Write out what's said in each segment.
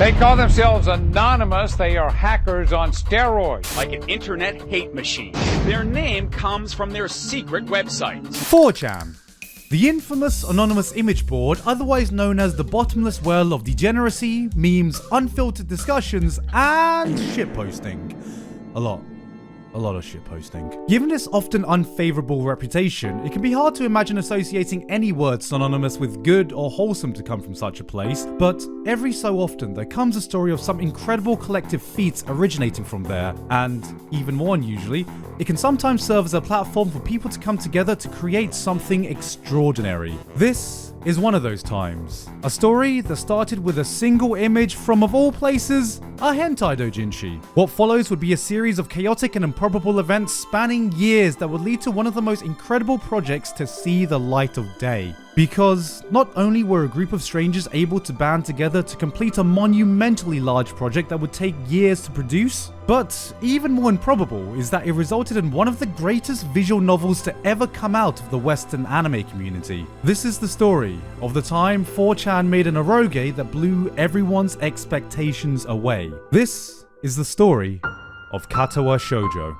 They call themselves anonymous. They are hackers on steroids. Like an internet hate machine. Their name comes from their secret websites. 4chan. The infamous anonymous image board, otherwise known as the bottomless well of degeneracy, memes, unfiltered discussions, and shitposting. A lot of shitposting. Given its often unfavorable reputation, it can be hard to imagine associating any word synonymous with good or wholesome to come from such a place, but every so often there comes a story of some incredible collective feats originating from there, and even more unusually, it can sometimes serve as a platform for people to come together to create something extraordinary. This is one of those times. A story that started with a single image from, of all places, a hentai doujinshi. What follows would be a series of chaotic and improbable events spanning years that would lead to one of the most incredible projects to see the light of day. Because not only were a group of strangers able to band together to complete a monumentally large project that would take years to produce, but even more improbable is that it resulted in one of the greatest visual novels to ever come out of the Western anime community. This is the story of the time 4chan made an eroge that blew everyone's expectations away. This is the story of Katawa Shoujo.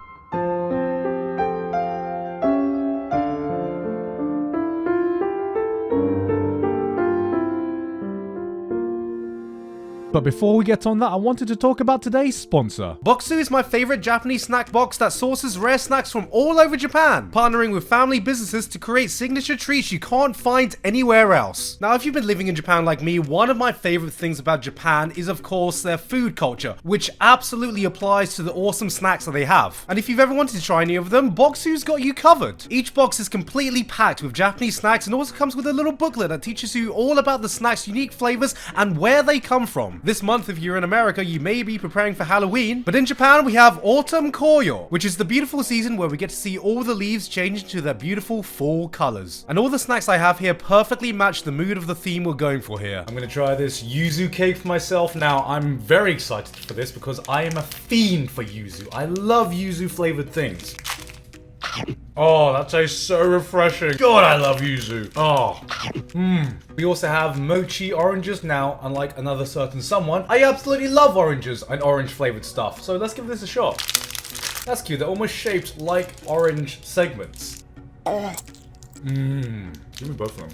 But before we get on that, I wanted to talk about today's sponsor. Boxu is my favorite Japanese snack box that sources rare snacks from all over Japan, partnering with family businesses to create signature treats you can't find anywhere else. Now, if you've been living in Japan like me, one of my favorite things about Japan is of course their food culture, which absolutely applies to the awesome snacks that they have. And if you've ever wanted to try any of them, Boxu's got you covered. Each box is completely packed with Japanese snacks and also comes with a little booklet that teaches you all about the snacks' unique flavors and where they come from. This month, if you're in America, you may be preparing for Halloween, but in Japan we have Autumn Koyo, which is the beautiful season where we get to see all the leaves change into their beautiful fall colors. And all the snacks I have here perfectly match the mood of the theme we're going for here. I'm gonna try this yuzu cake for myself. Now, I'm very excited for this because I am a fiend for yuzu. I love yuzu flavored things. Oh, that tastes so refreshing. God, I love yuzu. Oh. We also have mochi oranges. Now, unlike another certain someone, I absolutely love oranges and orange flavored stuff. So let's give this a shot. That's cute. They're almost shaped like orange segments. Give me both of them.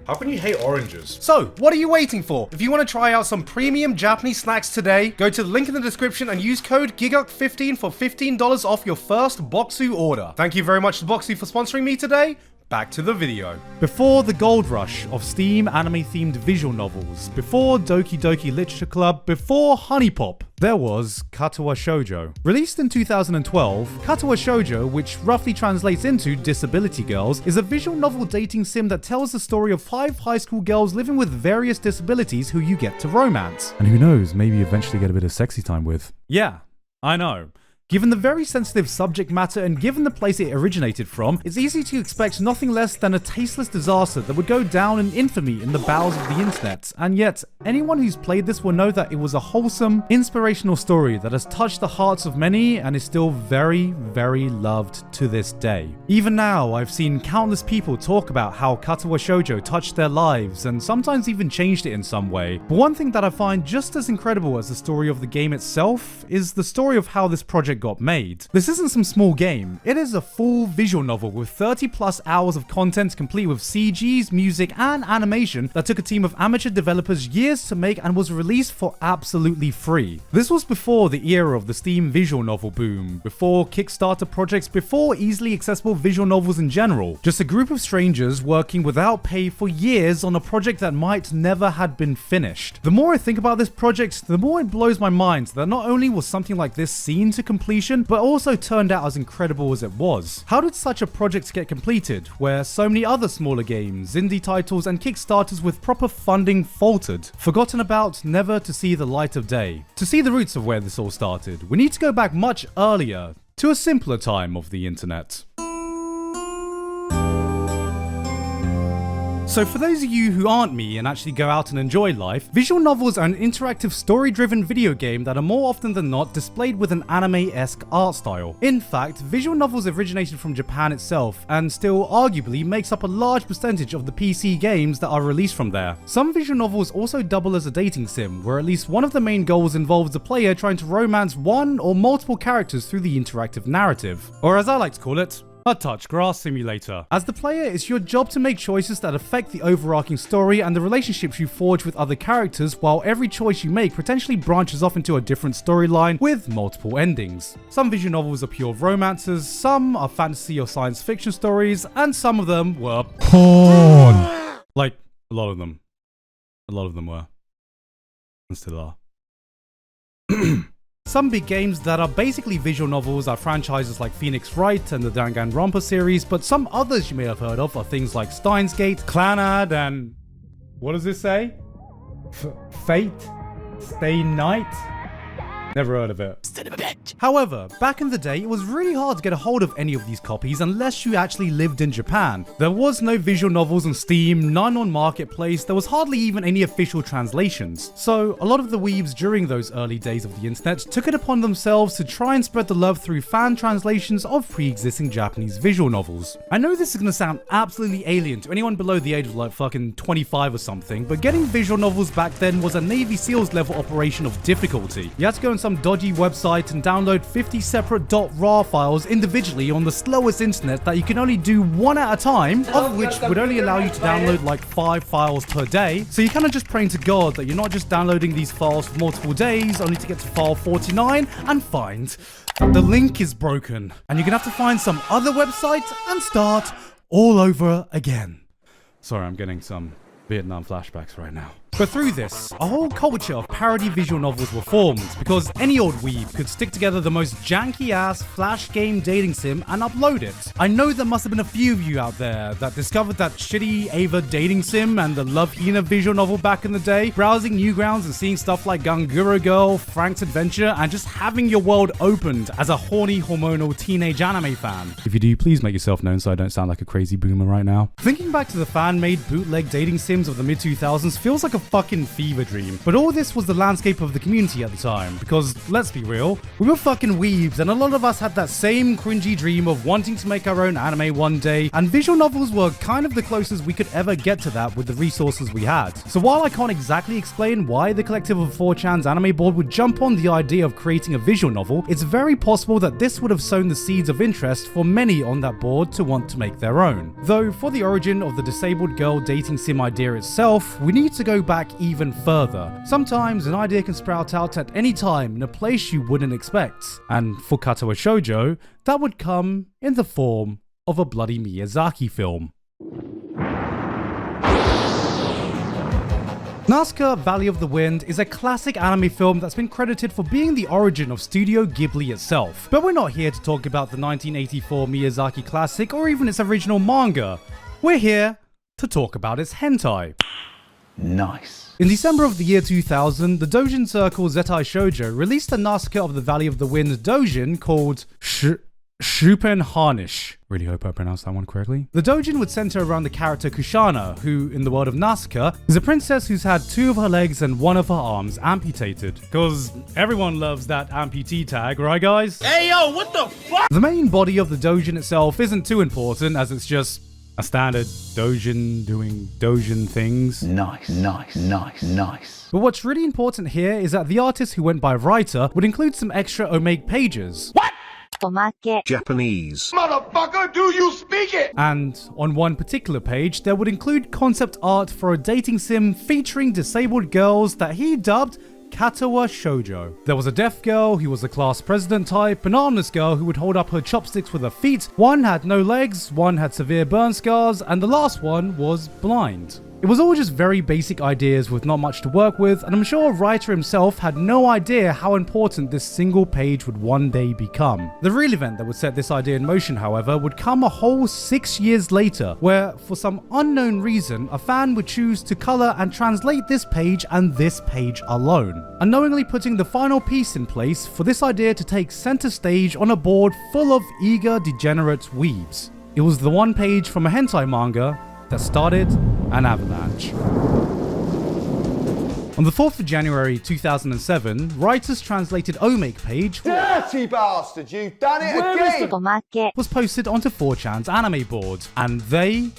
How can you hate oranges? So, what are you waiting for? If you want to try out some premium Japanese snacks today, go to the link in the description and use code Gigguk15 for $15 off your first Boxu order. Thank you very much to Boxu for sponsoring me today. Back to the video. Before the gold rush of Steam anime-themed visual novels, before Doki Doki Literature Club, before Honey Pop, there was Katawa Shoujo. Released in 2012, Katawa Shoujo, which roughly translates into Disability Girls, is a visual novel dating sim that tells the story of 5 high school girls living with various disabilities who you get to romance. And who knows, maybe eventually get a bit of sexy time with. Yeah, I know. Given the very sensitive subject matter and given the place it originated from, it's easy to expect nothing less than a tasteless disaster that would go down in infamy in the bowels of the internet. And yet, anyone who's played this will know that it was a wholesome, inspirational story that has touched the hearts of many and is still very, very loved to this day. Even now, I've seen countless people talk about how Katawa Shoujo touched their lives and sometimes even changed it in some way. But one thing that I find just as incredible as the story of the game itself is the story of how this project got made. This isn't some small game, it is a full visual novel with 30 plus hours of content complete with CGs, music and animation that took a team of amateur developers years to make and was released for absolutely free. This was before the era of the Steam visual novel boom, before Kickstarter projects, before easily accessible visual novels in general. Just a group of strangers working without pay for years on a project that might never had been finished. The more I think about this project, the more it blows my mind that not only was something like this seen to completion, but also turned out as incredible as it was. How did such a project get completed, where so many other smaller games, indie titles, and Kickstarters with proper funding faltered, forgotten about, never to see the light of day? To see the roots of where this all started, we need to go back much earlier, to a simpler time of the internet. So for those of you who aren't me and actually go out and enjoy life, visual novels are an interactive story-driven video game that are more often than not displayed with an anime-esque art style. In fact, visual novels originated from Japan itself and still arguably makes up a large percentage of the PC games that are released from there. Some visual novels also double as a dating sim, where at least one of the main goals involves the player trying to romance one or multiple characters through the interactive narrative. Or as I like to call it, a touch grass simulator. As the player, it's your job to make choices that affect the overarching story and the relationships you forge with other characters, while every choice you make potentially branches off into a different storyline with multiple endings. Some visual novels are pure romances, some are fantasy or science fiction stories, and some of them were porn. Like, a lot of them. A lot of them were. And still are. Some big games that are basically visual novels are franchises like Phoenix Wright and the Danganronpa series, but some others you may have heard of are things like Steins Gate, Clannad, and... what does this say? Fate? Stay Night? Never heard of it. However, back in the day, it was really hard to get a hold of any of these copies unless you actually lived in Japan. There was no visual novels on Steam, none on Marketplace, there was hardly even any official translations. So, a lot of the weebs during those early days of the internet took it upon themselves to try and spread the love through fan translations of pre-existing Japanese visual novels. I know this is gonna sound absolutely alien to anyone below the age of like fucking 25 or something, but getting visual novels back then was a Navy SEALs level operation of difficulty. You had to go on some dodgy website and download 50 separate .rar files individually on the slowest internet that you can only do one at a time, of which would only allow you to download like 5 files per day. So you're kind of just praying to God that you're not just downloading these files for multiple days only to get to file 49 and find that the link is broken and you're gonna have to find some other website and start all over again. Sorry, I'm getting some Vietnam flashbacks right now. But through this, a whole culture of parody visual novels were formed, because any old weeb could stick together the most janky ass flash game dating sim and upload it. I know there must have been a few of you out there that discovered that shitty Ava dating sim and the Love Hina visual novel back in the day, browsing Newgrounds and seeing stuff like Ganguro Girl, Frank's Adventure, and just having your world opened as a horny hormonal teenage anime fan. If you do, please make yourself known so I don't sound like a crazy boomer right now. Thinking back to the fan-made bootleg dating sims of the mid-2000s feels like a fucking fever dream. But all this was the landscape of the community at the time, because let's be real, we were fucking weebs and a lot of us had that same cringy dream of wanting to make our own anime one day, and visual novels were kind of the closest we could ever get to that with the resources we had. So while I can't exactly explain why the collective of 4chan's anime board would jump on the idea of creating a visual novel, it's very possible that this would have sown the seeds of interest for many on that board to want to make their own. Though for the origin of the disabled girl dating sim idea itself, we need to go back even further. Sometimes an idea can sprout out at any time in a place you wouldn't expect. And for Katawa Shoujo, that would come in the form of a bloody Miyazaki film. Nazca Valley of the Wind is a classic anime film that's been credited for being the origin of Studio Ghibli itself. But we're not here to talk about the 1984 Miyazaki classic or even its original manga. We're here to talk about its hentai. Nice. In December of the year 2000, the doujin circle Zettai Shoujo released a Nazca of the Valley of the Wind doujin called Shupen Harnish. Really hope I pronounced that one correctly. The doujin would center around the character Kushana, who, in the world of Nazca, is a princess who's had 2 of her legs and 1 of her arms amputated. Cause everyone loves that amputee tag, right guys? Hey yo, what the fuck? The main body of the doujin itself isn't too important, as it's just a standard doujin doing doujin things. Nice, nice, nice, nice. But what's really important here is that the artist who went by writer would include some extra omake pages. What? Japanese. Motherfucker, do you speak it? And on one particular page, there would include concept art for a dating sim featuring disabled girls that he dubbed Katawa Shoujo. There was a deaf girl who was a class president type, an armless girl who would hold up her chopsticks with her feet, one had no legs, one had severe burn scars, and the last one was blind. It was all just very basic ideas with not much to work with, and I'm sure writer himself had no idea how important this single page would one day become. The real event that would set this idea in motion, however, would come a whole 6 years later, where, for some unknown reason, a fan would choose to color and translate this page and this page alone, unknowingly putting the final piece in place for this idea to take center stage on a board full of eager, degenerate weebs. It was the one page from a hentai manga that started an avalanche. On the 4th of January 2007, writers translated Omake page Dirty bastard, you've done it again! 𝙃𝙚𝙣𝙩𝙖𝙞 was posted onto 4chan's anime board, and they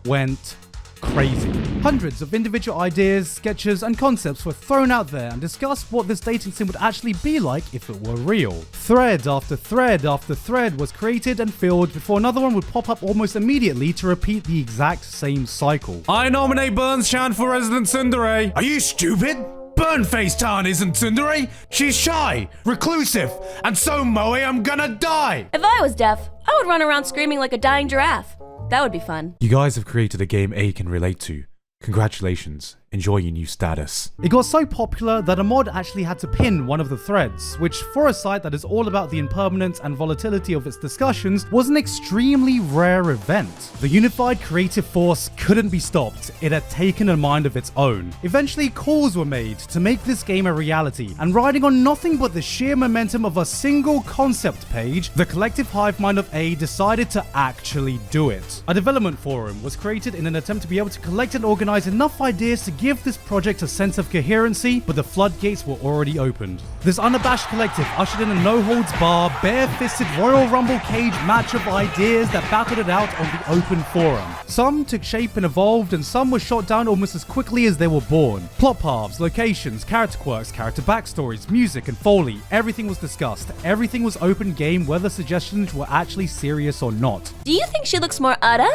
went crazy. Hundreds of individual ideas, sketches, and concepts were thrown out there and discussed what this dating sim would actually be like if it were real. Thread after thread after thread was created and filled before another one would pop up almost immediately to repeat the exact same cycle. I nominate Burns-chan for Resident Tsundere. Are you stupid? Burn-Face-Tan isn't Tsundere. She's shy, reclusive, and so moe I'm gonna die. If I was deaf, I would run around screaming like a dying giraffe. That would be fun. You guys have created a game A can relate to. Congratulations. Enjoy your new status. It got so popular that a mod actually had to pin one of the threads, which for a site that is all about the impermanence and volatility of its discussions was an extremely rare event. The unified creative force couldn't be stopped. It had taken a mind of its own. Eventually calls were made to make this game a reality, and riding on nothing but the sheer momentum of a single concept page, the collective hive mind of A decided to actually do it. A development forum was created in an attempt to be able to collect and organize enough ideas to give this project a sense of coherency, but the floodgates were already opened. This unabashed collective ushered in a no-holds-bar, bare-fisted Royal Rumble cage match of ideas that battled it out on the open forum. Some took shape and evolved, and some were shot down almost as quickly as they were born. Plot paths, locations, character quirks, character backstories, music, and foley, everything was discussed. Everything was open game, whether suggestions were actually serious or not. Do you think she looks more ara?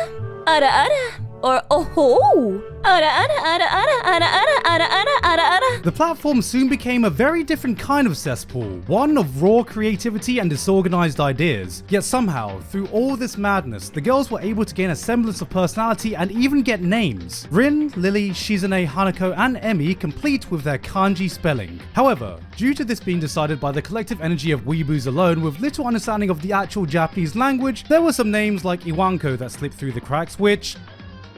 Ara ara? Or oh-ho? Ara ara ara ara ara ara ara ara ara ara. The platform soon became a very different kind of cesspool, one of raw creativity and disorganized ideas. Yet somehow, through all this madness, the girls were able to gain a semblance of personality and even get names. Rin, Lily, Shizune, Hanako, and Emi complete with their kanji spelling. However, due to this being decided by the collective energy of weeboos alone with little understanding of the actual Japanese language, there were some names like Iwanko that slipped through the cracks, which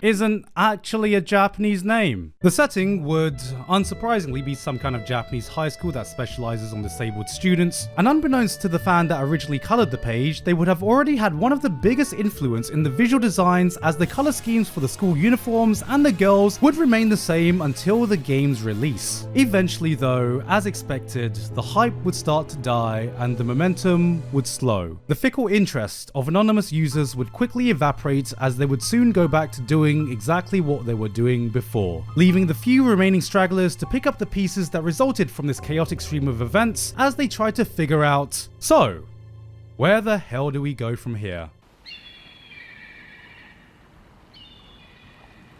isn't actually a Japanese name. The setting would, unsurprisingly, be some kind of Japanese high school that specializes on disabled students, and unbeknownst to the fan that originally colored the page, they would have already had one of the biggest influence in the visual designs, as the color schemes for the school uniforms and the girls would remain the same until the game's release. Eventually though, as expected, the hype would start to die and the momentum would slow. The fickle interest of anonymous users would quickly evaporate, as they would soon go back to doing exactly what they were doing before, leaving the few remaining stragglers to pick up the pieces that resulted from this chaotic stream of events as they tried to figure out, so, where the hell do we go from here?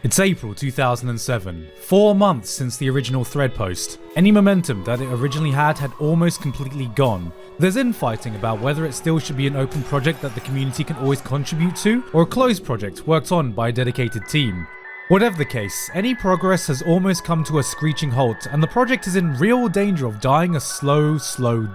It's April 2007, 4 months since the original thread post. Any momentum that it originally had almost completely gone. There's infighting about whether it still should be an open project that the community can always contribute to, or a closed project worked on by a dedicated team. Whatever the case, any progress has almost come to a screeching halt, and the project is in real danger of dying a slow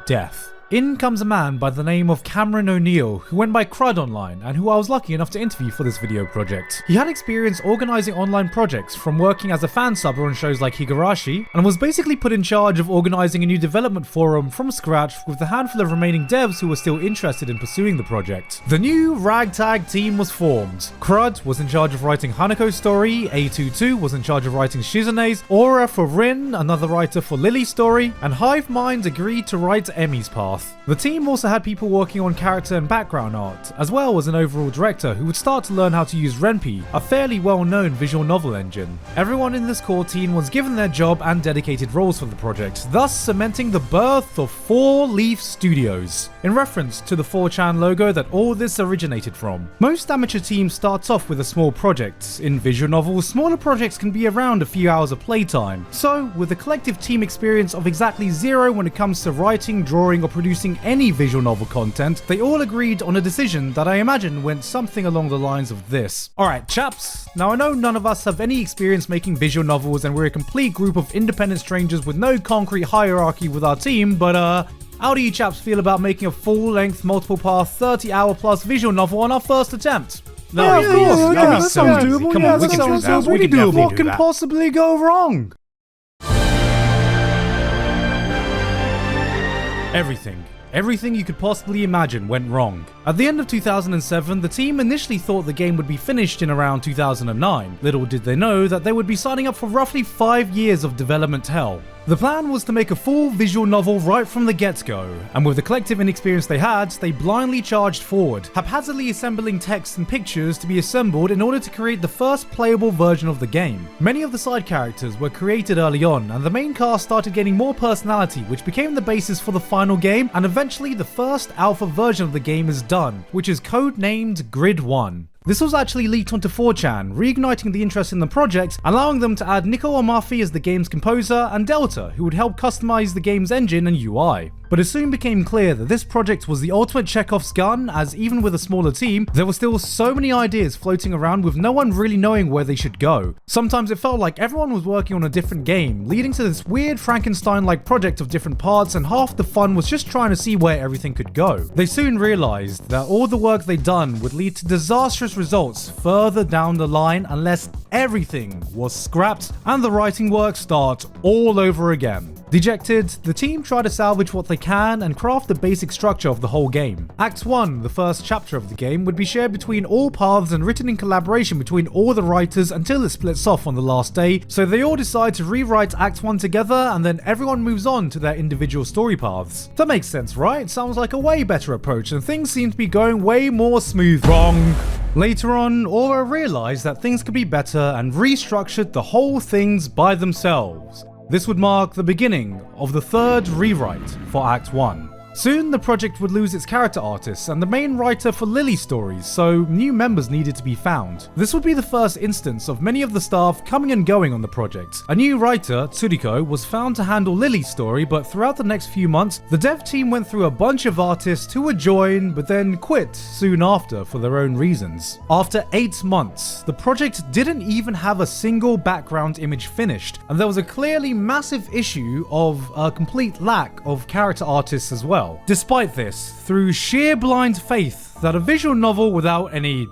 death. In comes a man by the name of Cameron O'Neill, who went by Crud online and who I was lucky enough to interview for this video project. He had experience organising online projects, from working as a fan subber on shows like Higurashi, and was basically put in charge of organising a new development forum from scratch with the handful of remaining devs who were still interested in pursuing the project. The new ragtag team was formed. Crud was in charge of writing Hanako's story, A22 was in charge of writing Shizune's, Aura for Rin, another writer for Lily's story, and Hive Mind agreed to write Emi's path. The team also had people working on character and background art, as well as an overall director who would start to learn how to use Ren'Py, a fairly well-known visual novel engine. Everyone in this core team was given their job and dedicated roles for the project, thus cementing the birth of 4 Leaf Studios, in reference to the 4chan logo that all this originated from. Most amateur teams start off with a small project. In visual novels, smaller projects can be around a few hours of playtime. So, with a collective team experience of exactly 0 when it comes to writing, drawing, or producing any visual novel content, they all agreed on a decision that I imagine went something along the lines of this. Alright chaps, now I know none of us have any experience making visual novels and we're a complete group of independent strangers with no concrete hierarchy with our team, but how do you chaps feel about making a full-length, multiple-path, 30-hour plus visual novel on our first attempt? No, of course. That sounds doable. Come on, we can do that. We can definitely do that. What can possibly go Everything you could possibly imagine went wrong. At the end of 2007, the team initially thought the game would be finished in around 2009. Little did they know that they would be signing up for roughly 5 years of development hell. The plan was to make a full visual novel right from the get-go, and with the collective inexperience they had, they blindly charged forward, haphazardly assembling text and pictures to be assembled in order to create the first playable version of the game. Many of the side characters were created early on, and the main cast started getting more personality, which became the basis for the final game, and eventually the first alpha version of the game is done, which is codenamed Grid 1. This was actually leaked onto 4chan, reigniting the interest in the project, allowing them to add Nico Amafi as the game's composer and Delta, who would help customize the game's engine and UI. But it soon became clear that this project was the ultimate Chekhov's gun, as even with a smaller team, there were still so many ideas floating around with no one really knowing where they should go. Sometimes it felt like everyone was working on a different game, leading to this weird Frankenstein-like project of different parts, and half the fun was just trying to see where everything could go. They soon realized that all the work they'd done would lead to disastrous results further down the line unless everything was scrapped and the writing work start all over again. Dejected, the team try to salvage what they can and craft the basic structure of the whole game. Act 1, the first chapter of the game, would be shared between all paths and written in collaboration between all the writers until it splits off on the last day, so they all decide to rewrite Act 1 together and then everyone moves on to their individual story paths. That makes sense, right? Sounds like a way better approach and things seem to be going way more smooth. Wrong. Later on, Aura realized that things could be better and restructured the whole things by themselves. This would mark the beginning of the third rewrite for Act 1. Soon, the project would lose its character artists and the main writer for Lily's stories, so new members needed to be found. This would be the first instance of many of the staff coming and going on the project. A new writer, Tsuriko, was found to handle Lily's story, but throughout the next few months, the dev team went through a bunch of artists who would join, but then quit soon after for their own reasons. After 8 months, the project didn't even have a single background image finished, and there was a clearly massive issue of a complete lack of character artists as well. Despite this, through sheer blind faith that a visual novel without any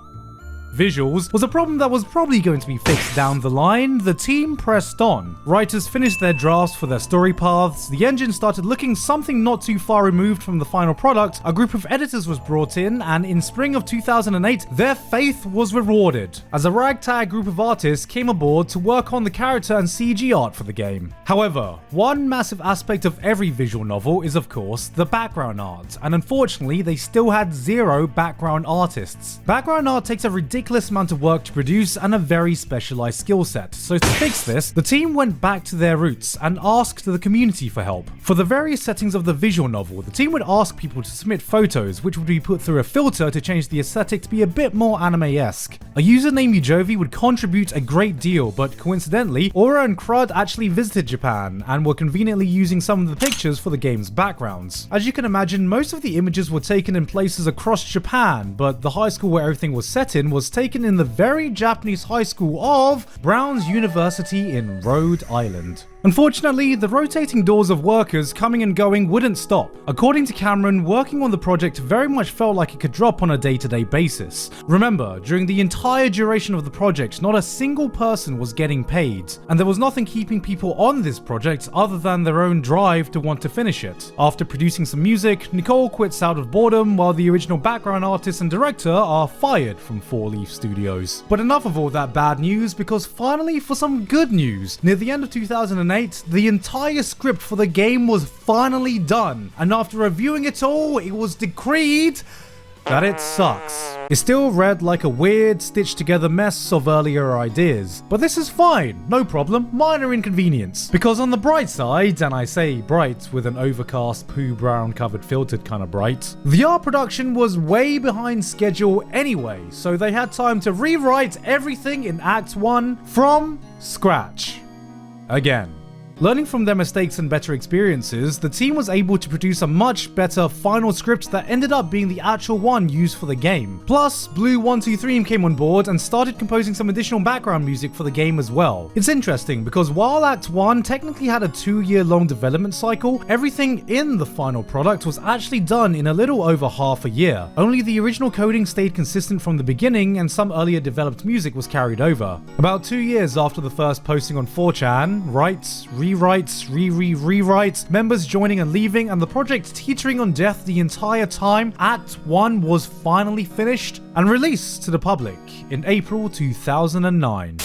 visuals was a problem that was probably going to be fixed down the line, the team pressed on. Writers finished their drafts for their story paths, the engine started looking something not too far removed from the final product, a group of editors was brought in, and in spring of 2008, their faith was rewarded, as a ragtag group of artists came aboard to work on the character and CG art for the game. However, one massive aspect of every visual novel is of course the background art, and unfortunately they still had 0 background artists. Background art takes a ridiculous amount of work to produce and a very specialized skill set, so to fix this, the team went back to their roots and asked the community for help. For the various settings of the visual novel, the team would ask people to submit photos, which would be put through a filter to change the aesthetic to be a bit more anime-esque. A user named Ujovi would contribute a great deal, but coincidentally, Aura and Crud actually visited Japan and were conveniently using some of the pictures for the game's backgrounds. As you can imagine, most of the images were taken in places across Japan, but the high school where everything was set in was taken in the very Japanese high school of Brown's University in Rhode Island. Unfortunately, the rotating doors of workers coming and going wouldn't stop. According to Cameron, working on the project very much felt like it could drop on a day-to-day basis. Remember, during the entire duration of the project, not a single person was getting paid, and there was nothing keeping people on this project other than their own drive to want to finish it. After producing some music, Nicole quits out of boredom, while the original background artist and director are fired from 4 Leaf Studios. But enough of all that bad news, because finally for some good news, near the end of 2008, the entire script for the game was finally done, and after reviewing it all, it was decreed that it sucks. It still read like a weird, stitched together mess of earlier ideas, but this is fine, no problem, minor inconvenience. Because on the bright side, and I say bright with an overcast poo brown covered filtered kind of bright, the art production was way behind schedule anyway, so they had time to rewrite everything in Act 1 from scratch. Again. Learning from their mistakes and better experiences, the team was able to produce a much better final script that ended up being the actual one used for the game. Plus, Blue123 came on board and started composing some additional background music for the game as well. It's interesting because while Act 1 technically had a 2-year-long development cycle, everything in the final product was actually done in a little over half a year. Only the original coding stayed consistent from the beginning and some earlier developed music was carried over. About 2 years after the first posting on 4chan, writes, rewrites, rewrites, members joining and leaving, and the project teetering on death the entire time, Act 1 was finally finished and released to the public in April 2009.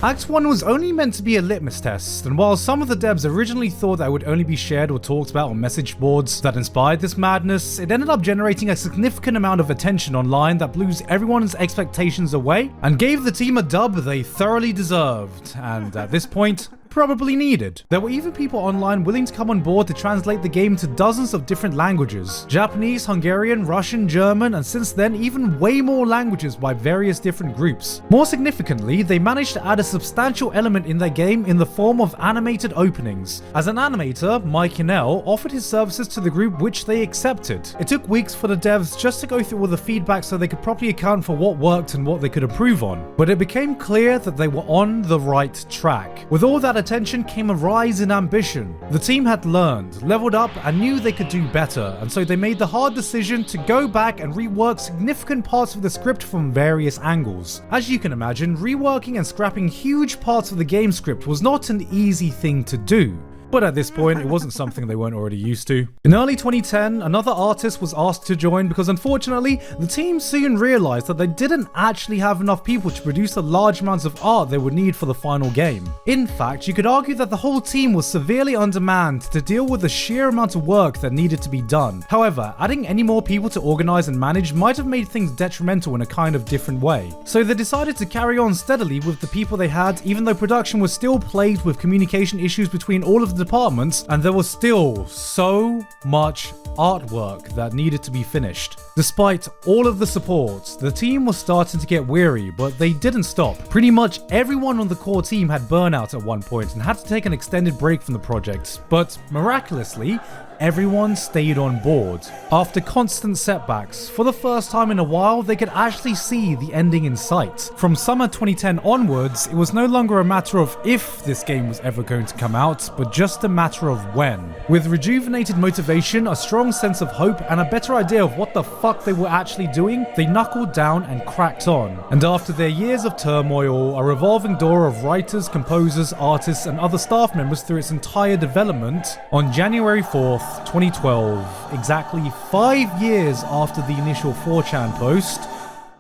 Act 1 was only meant to be a litmus test, and while some of the devs originally thought that it would only be shared or talked about on message boards that inspired this madness, it ended up generating a significant amount of attention online that blew everyone's expectations away and gave the team a dub they thoroughly deserved, and at this point, probably needed. There were even people online willing to come on board to translate the game to dozens of different languages: Japanese, Hungarian, Russian, German, and since then even way more languages by various different groups. More significantly, they managed to add a substantial element in their game in the form of animated openings. As an animator, Mike Hinnell offered his services to the group, which they accepted. It took weeks for the devs just to go through all the feedback so they could properly account for what worked and what they could improve on. But it became clear that they were on the right track. With all that attention came a rise in ambition. The team had learned, leveled up, and knew they could do better, and so they made the hard decision to go back and rework significant parts of the script from various angles. As you can imagine, reworking and scrapping huge parts of the game script was not an easy thing to do. But at this point, it wasn't something they weren't already used to. In early 2010, another artist was asked to join because unfortunately, the team soon realized that they didn't actually have enough people to produce the large amounts of art they would need for the final game. In fact, you could argue that the whole team was severely undermanned to deal with the sheer amount of work that needed to be done. However, adding any more people to organize and manage might have made things detrimental in a kind of different way. So they decided to carry on steadily with the people they had, even though production was still plagued with communication issues between all of the departments, and there was still so much artwork that needed to be finished. Despite all of the support, the team was starting to get weary, but they didn't stop. Pretty much everyone on the core team had burnout at one point and had to take an extended break from the project, but miraculously, everyone stayed on board. After constant setbacks, for the first time in a while, they could actually see the ending in sight. From summer 2010 onwards, it was no longer a matter of if this game was ever going to come out, but just a matter of when. With rejuvenated motivation, a strong sense of hope, and a better idea of what the fuck they were actually doing, they knuckled down and cracked on. And after their years of turmoil, a revolving door of writers, composers, artists, and other staff members through its entire development, on January 4th, 2012, exactly 5 years after the initial 4chan post,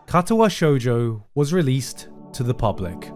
Katawa Shoujo was released to the public.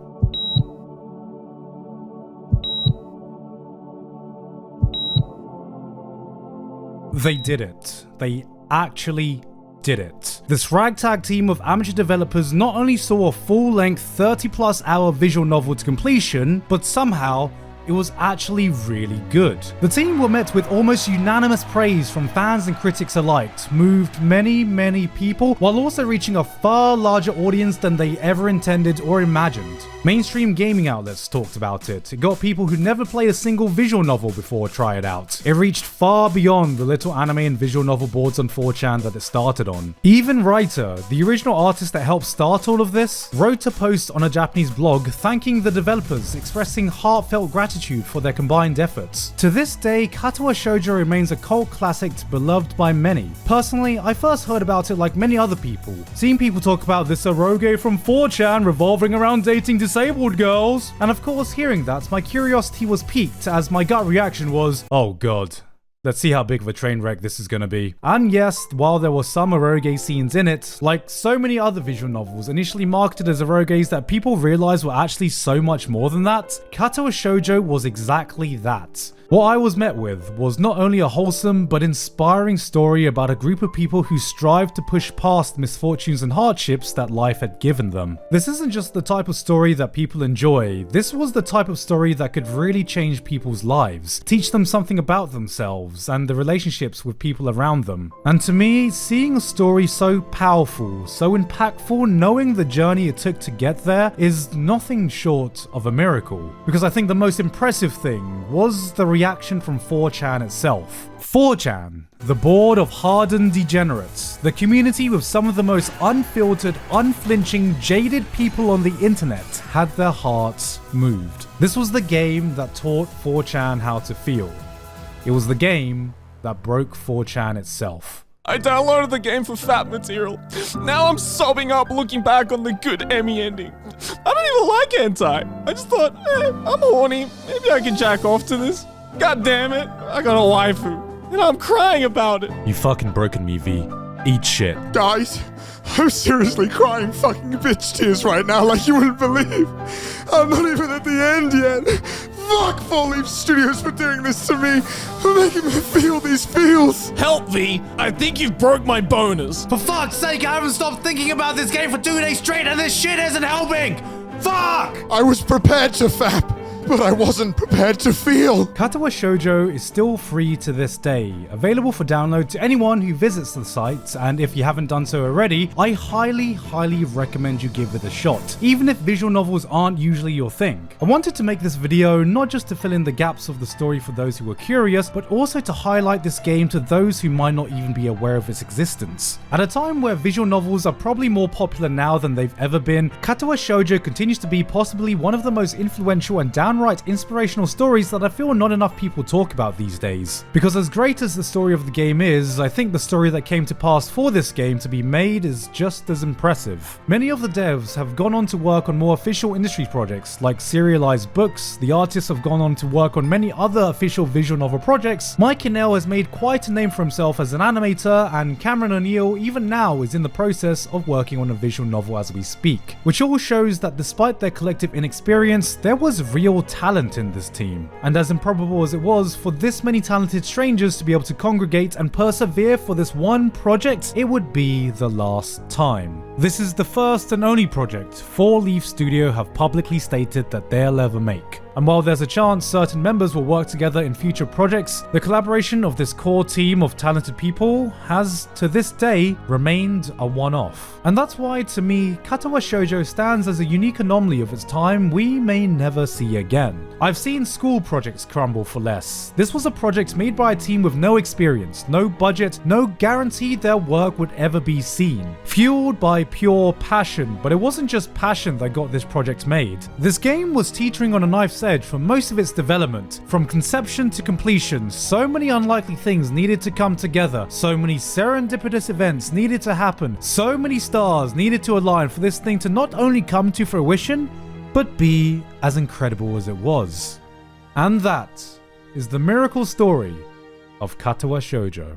They did it. They actually did it. This ragtag team of amateur developers not only saw a full-length 30+ hour visual novel to completion, but somehow it was actually really good. The team were met with almost unanimous praise from fans and critics alike, moved many people, while also reaching a far larger audience than they ever intended or imagined. Mainstream gaming outlets talked about it. It got people who never played a single visual novel before try it out. It reached far beyond the little anime and visual novel boards on 4chan that it started on. Even Writer, the original artist that helped start all of this, wrote a post on a Japanese blog thanking the developers, expressing heartfelt gratitude for their combined efforts. To this day, Katawa Shoujo remains a cult classic beloved by many. Personally, I first heard about it like many other people, seeing people talk about this eroge from 4chan revolving around dating disabled girls, and of course hearing that, my curiosity was piqued as my gut reaction was, oh god. Let's see how big of a train wreck this is gonna be. And yes, while there were some eroge scenes in it, like so many other visual novels initially marketed as eroges that people realized were actually so much more than that, Katawa Shoujo was exactly that. What I was met with was not only a wholesome but inspiring story about a group of people who strive to push past misfortunes and hardships that life had given them. This isn't just the type of story that people enjoy, this was the type of story that could really change people's lives, teach them something about themselves and the relationships with people around them. And to me, seeing a story so powerful, so impactful, knowing the journey it took to get there is nothing short of a miracle. Because I think the most impressive thing was the reaction from 4chan itself. 4chan, the board of hardened degenerates, the community with some of the most unfiltered, unflinching, jaded people on the internet, had their hearts moved. This was the game that taught 4chan how to feel. It was the game that broke 4chan itself. I downloaded the game for fat material. Now I'm sobbing up looking back on the good Emmy ending. I don't even like hentai. I just thought, I'm horny. Maybe I can jack off to this. God damn it. I got a waifu. And I'm crying about it. You fucking broken me, V. Eat shit. Guys, I'm seriously crying fucking bitch tears right now like you wouldn't believe. I'm not even at the end yet. Fuck Four Leaf Studios for doing this to me, for making me feel these feels. Help, V. I think you've broke my boners. For fuck's sake, I haven't stopped thinking about this game for 2 days straight and this shit isn't helping! Fuck! I was prepared to fap, but I wasn't prepared to feel. Katawa Shoujo is still free to this day, available for download to anyone who visits the site, and if you haven't done so already, I highly recommend you give it a shot, even if visual novels aren't usually your thing. I wanted to make this video not just to fill in the gaps of the story for those who were curious, but also to highlight this game to those who might not even be aware of its existence. At a time where visual novels are probably more popular now than they've ever been, Katawa Shoujo continues to be possibly one of the most influential and downright inspirational stories that I feel not enough people talk about these days. Because as great as the story of the game is, I think the story that came to pass for this game to be made is just as impressive. Many of the devs have gone on to work on more official industry projects like serialized books, the artists have gone on to work on many other official visual novel projects, Mike Kinnell has made quite a name for himself as an animator, and Cameron O'Neill even now is in the process of working on a visual novel as we speak. Which all shows that despite their collective inexperience, there was real talent in this team. And as improbable as it was for this many talented strangers to be able to congregate and persevere for this one project, it would be the last time. This is the first and only project Four Leaf Studio have publicly stated that they'll ever make. And while there's a chance certain members will work together in future projects, the collaboration of this core team of talented people has, to this day, remained a one-off. And that's why, to me, Katawa Shoujo stands as a unique anomaly of its time we may never see again. I've seen school projects crumble for less. This was a project made by a team with no experience, no budget, no guarantee their work would ever be seen. Fueled by pure passion, but it wasn't just passion that got this project made. This game was teetering on a knife's edge for most of its development. From conception to completion, so many unlikely things needed to come together, so many serendipitous events needed to happen, so many stars needed to align for this thing to not only come to fruition, but be as incredible as it was. And that is the miracle story of Katawa Shoujo.